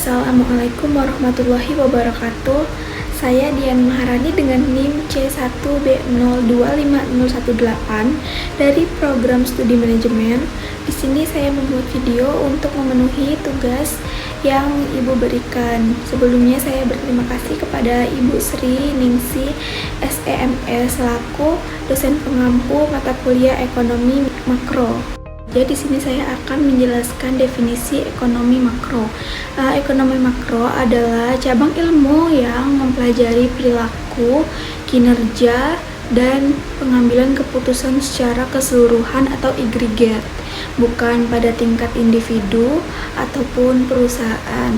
Assalamualaikum warahmatullahi wabarakatuh. Saya Dian Maharani dengan NIM C1B025018 dari program studi manajemen. Di sini saya membuat video untuk memenuhi tugas yang Ibu berikan. Sebelumnya saya berterima kasih kepada Ibu Sri Ningsi SEMS selaku dosen pengampu mata kuliah ekonomi makro. Jadi di sini saya akan menjelaskan definisi ekonomi makro. Ekonomi makro adalah cabang ilmu yang mempelajari perilaku, kinerja, dan pengambilan keputusan secara keseluruhan atau agregat, bukan pada tingkat individu ataupun perusahaan.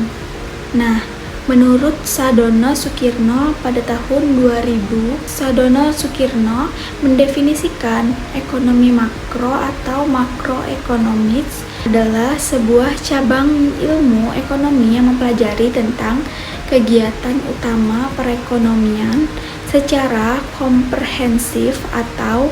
Nah, menurut Sadono Sukirno pada tahun 2000, Sadono Sukirno mendefinisikan ekonomi makro atau makroekonomics adalah sebuah cabang ilmu ekonomi yang mempelajari tentang kegiatan utama perekonomian secara komprehensif atau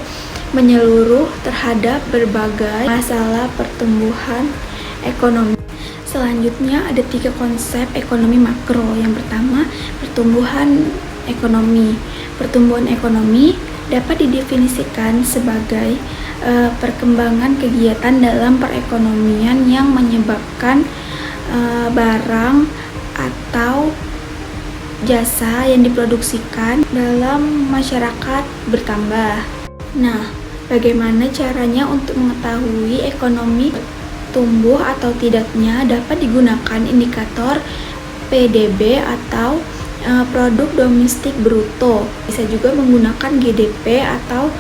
menyeluruh terhadap berbagai masalah pertumbuhan ekonomi. Selanjutnya ada 3 konsep ekonomi makro. Yang pertama, pertumbuhan ekonomi. Pertumbuhan ekonomi dapat didefinisikan sebagai perkembangan kegiatan dalam perekonomian yang menyebabkan barang atau jasa yang diproduksikan dalam masyarakat bertambah. Nah, bagaimana caranya untuk mengetahui ekonomi tumbuh atau tidaknya? Dapat digunakan indikator PDB atau produk domestik bruto. Bisa juga menggunakan GDP atau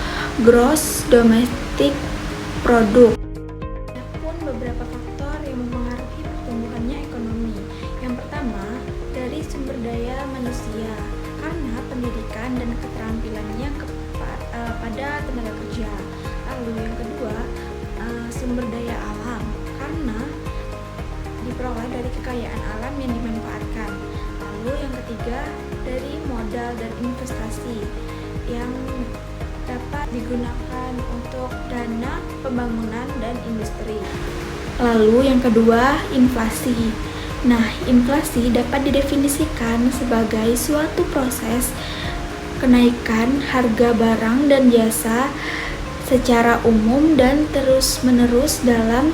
gross domestic product. Ada pun beberapa faktor yang mempengaruhi pertumbuhannya ekonomi. Yang pertama, dari sumber daya manusia, karena pendidikan dan keterampilannya pada tenaga kerja. Lalu yang kedua, sumber daya alam, karena diperoleh dari kekayaan alam yang dimanfaatkan. Lalu yang ketiga, dari modal dan investasi yang dapat digunakan untuk dana pembangunan dan industri. Lalu yang kedua, inflasi. Nah, inflasi dapat didefinisikan sebagai suatu proses kenaikan harga barang dan jasa secara umum dan terus-menerus dalam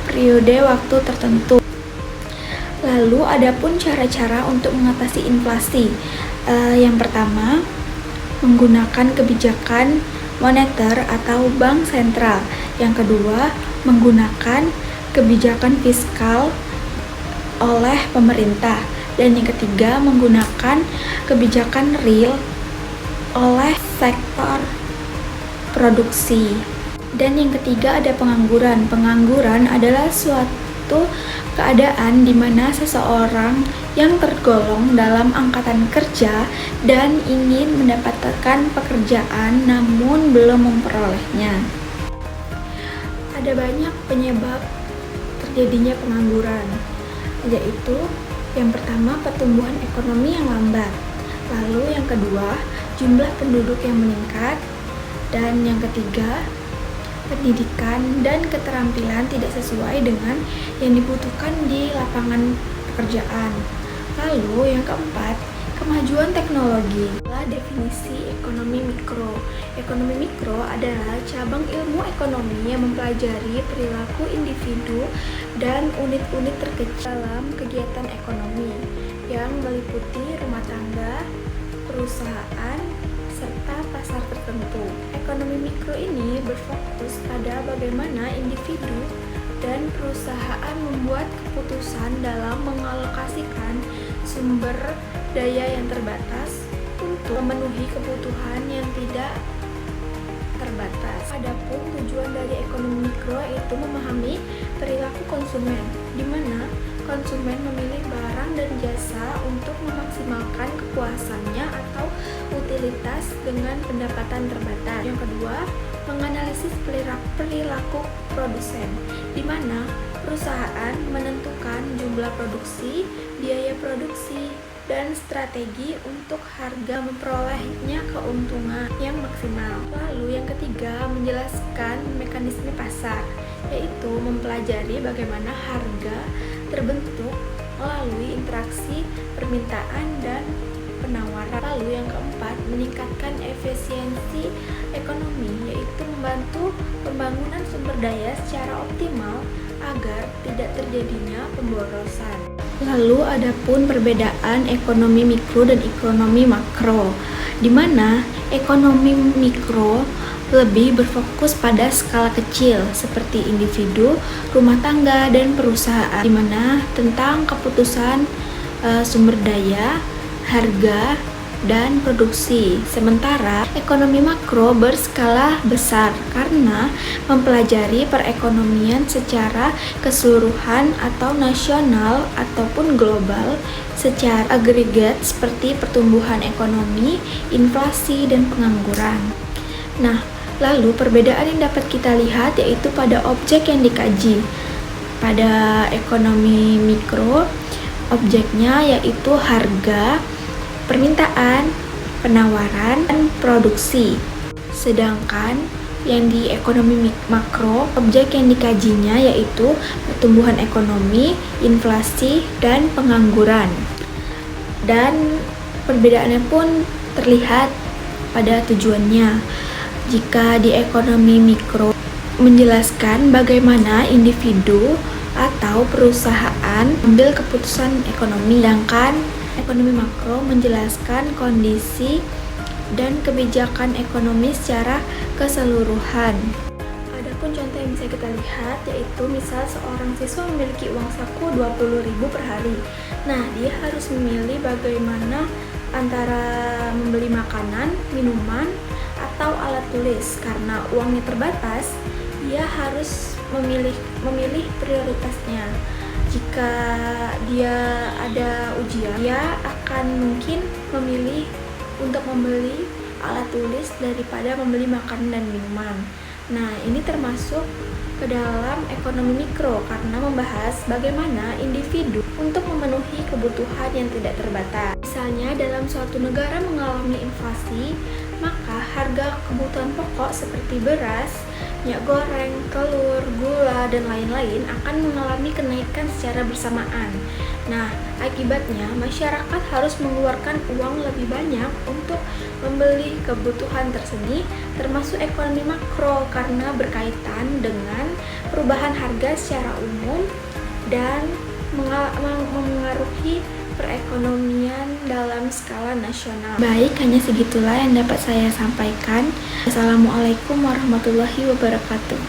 periode waktu tertentu. Lalu adapun cara-cara untuk mengatasi inflasi. Yang pertama, menggunakan kebijakan moneter atau bank sentral. Yang kedua, menggunakan kebijakan fiskal oleh pemerintah. Dan yang ketiga, menggunakan kebijakan real oleh sektor produksi. Dan yang ketiga ada pengangguran. Pengangguran adalah suatu keadaan di mana seseorang yang tergolong dalam angkatan kerja dan ingin mendapatkan pekerjaan namun belum memperolehnya. Ada banyak penyebab terjadinya pengangguran, yaitu yang pertama, pertumbuhan ekonomi yang lambat. Lalu yang kedua, jumlah penduduk yang meningkat. Dan yang ketiga, pendidikan dan keterampilan tidak sesuai dengan yang dibutuhkan di lapangan pekerjaan. Lalu yang keempat, kemajuan teknologi. Definisi ekonomi mikro. Ekonomi mikro adalah cabang ilmu ekonomi yang mempelajari perilaku individu dan unit-unit terkecil dalam kegiatan ekonomi yang meliputi rumah tangga, perusahaan, serta pasar tertentu. Ekonomi mikro ini berfokus pada bagaimana individu dan perusahaan membuat keputusan dalam mengalokasikan sumber daya yang terbatas untuk memenuhi kebutuhan yang tidak terbatas. Adapun tujuan dari ekonomi mikro itu memahami perilaku konsumen, di mana konsumen memilih barang dan jasa untuk memaksimalkan kepuasannya atau utilitas dengan pendapatan terbatas. Yang kedua, menganalisis perilaku produsen, di mana perusahaan menentukan jumlah produksi, biaya produksi, dan strategi untuk harga memperolehnya keuntungan yang maksimal. Lalu yang ketiga, menjelaskan mekanisme pasar, yaitu mempelajari bagaimana harga terbentuk melalui interaksi permintaan dan penawaran. Lalu yang keempat, meningkatkan efisiensi ekonomi, yaitu membantu pembangunan sumber daya secara optimal agar tidak terjadinya pemborosan. Lalu adapun perbedaan ekonomi mikro dan ekonomi makro, di mana ekonomi mikro lebih berfokus pada skala kecil seperti individu, rumah tangga, dan perusahaan, di mana tentang keputusan sumber daya, harga, dan produksi. Sementara ekonomi makro berskala besar karena mempelajari perekonomian secara keseluruhan atau nasional ataupun global secara agregat seperti pertumbuhan ekonomi, inflasi, dan pengangguran. Nah, lalu perbedaan yang dapat kita lihat yaitu pada objek yang dikaji. Pada ekonomi mikro, objeknya yaitu harga, permintaan, penawaran, dan produksi. Sedangkan yang di ekonomi makro, objek yang dikajinya yaitu pertumbuhan ekonomi, inflasi, dan pengangguran. Dan perbedaannya pun terlihat pada tujuannya. Jika di ekonomi mikro menjelaskan bagaimana individu atau perusahaan ambil keputusan ekonomi, sedangkan ekonomi makro menjelaskan kondisi dan kebijakan ekonomi secara keseluruhan. Adapun contoh yang bisa kita lihat yaitu misal seorang siswa memiliki uang saku 20.000 per hari. Nah, dia harus memilih bagaimana antara membeli makanan, minuman, atau alat tulis. Karena uangnya terbatas, dia harus memilih prioritasnya. Jika dia ada ujian, dia akan mungkin memilih untuk membeli alat tulis daripada membeli makanan dan minuman. Nah, ini termasuk ke dalam ekonomi mikro karena membahas bagaimana individu untuk memenuhi kebutuhan yang tidak terbatas. Misalnya dalam suatu negara mengalami inflasi, maka harga kebutuhan pokok seperti beras, minyak goreng, telur, gula, dan lain-lain akan mengalami kenaikan secara bersamaan. Nah, akibatnya masyarakat harus mengeluarkan uang lebih banyak untuk membeli kebutuhan tersebut, termasuk ekonomi makro karena berkaitan dengan perubahan harga secara umum dan mengaruhi perekonomian dalam skala nasional. Baik, hanya segitulah yang dapat saya sampaikan. Assalamualaikum warahmatullahi wabarakatuh.